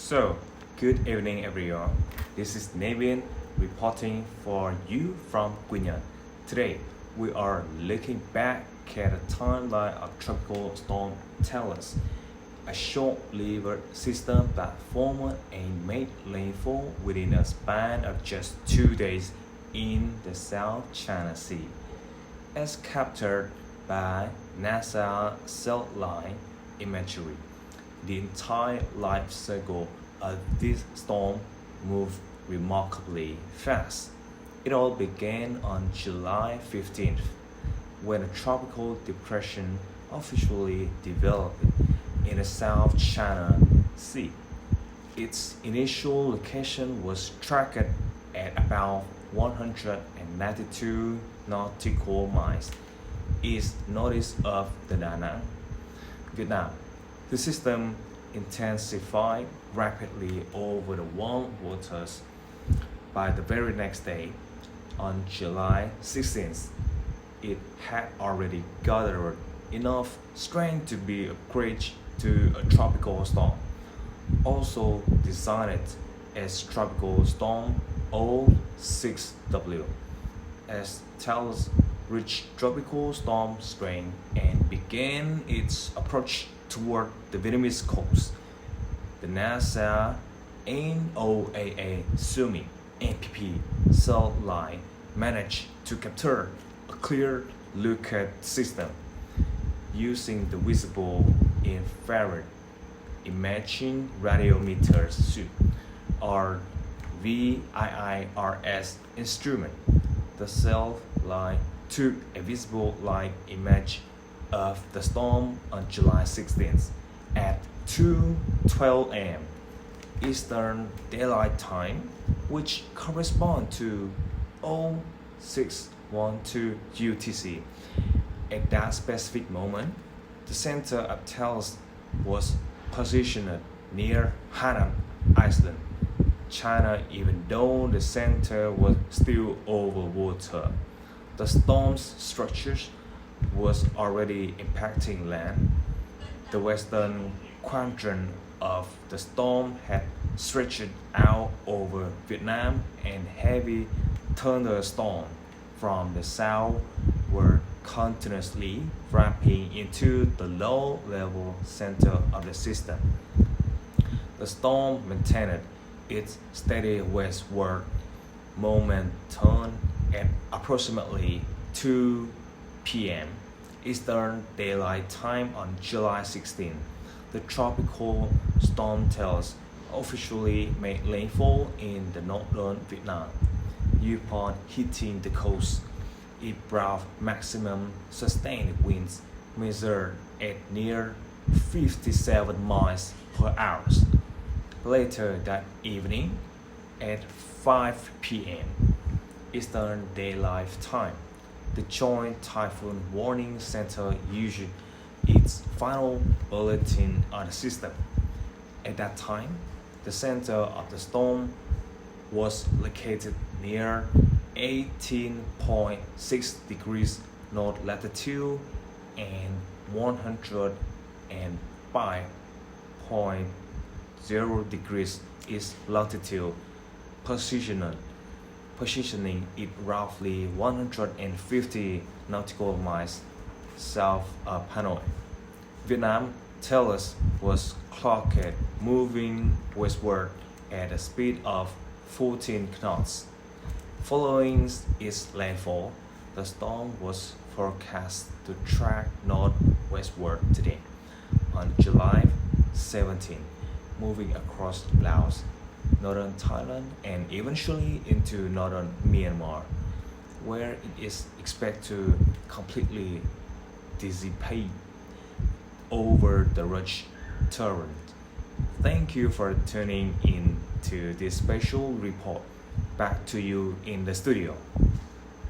So, good evening everyone. This is Navin reporting for you from Guinea. Today, we are looking back at a timeline of tropical storm Talus, a short-lived system that formed and made landfall within a span of just 2 days in the South China Sea. As captured by NASA satellite imagery, the entire life cycle of this storm moved remarkably fast. It all began on July 15th, when a tropical depression officially developed in the South China Sea. Its initial location was tracked at about 192 nautical miles east northeast of Da Nang, Vietnam. The system intensified rapidly over the warm waters. By the very next day, on July 16th, it had already gathered enough strength to be a bridge to a tropical storm, also designed as Tropical Storm 06W, as Talus reached tropical storm strength and began its approach toward the Vietnamese coast. The NASA NOAA Sumi NPP satellite managed to capture a clear look at the system using the visible infrared imaging radiometer suite, or VIIRS instrument. The satellite took a visible light image of the storm on July 16th at 2:12 a.m. Eastern Daylight Time, which corresponds to 0612 UTC. At that specific moment, the center of Talus was positioned near Hainan Island, China, even though the center was still over water. The storm's structures was already impacting land. The western quadrant of the storm had stretched out over Vietnam, and heavy thunderstorms from the south were continuously ramping into the low-level center of the system. The storm maintained its steady westward momentum at approximately 2 p.m. Eastern Daylight Time on July 16. The tropical storm Talus officially made landfall in the northern Vietnam. Upon hitting the coast, it brought maximum sustained winds measured at near 57 miles per hour. Later that evening, at 5 p.m. Eastern Daylight Time, the Joint Typhoon Warning Center issued its final bulletin on the system. At that time, the center of the storm was located near 18.6 degrees north latitude and 105.0 degrees east longitude, positioning it roughly 150 nautical miles south of Hanoi. Vietnam Talus was clocked moving westward at a speed of 14 knots. Following its landfall, the storm was forecast to track northwestward today, on July 17, moving across Laos, northern Thailand, and eventually into northern Myanmar, where it is expected to completely dissipate over the Rouge Torrent. Thank you for tuning in to this special report. Back to you in the studio.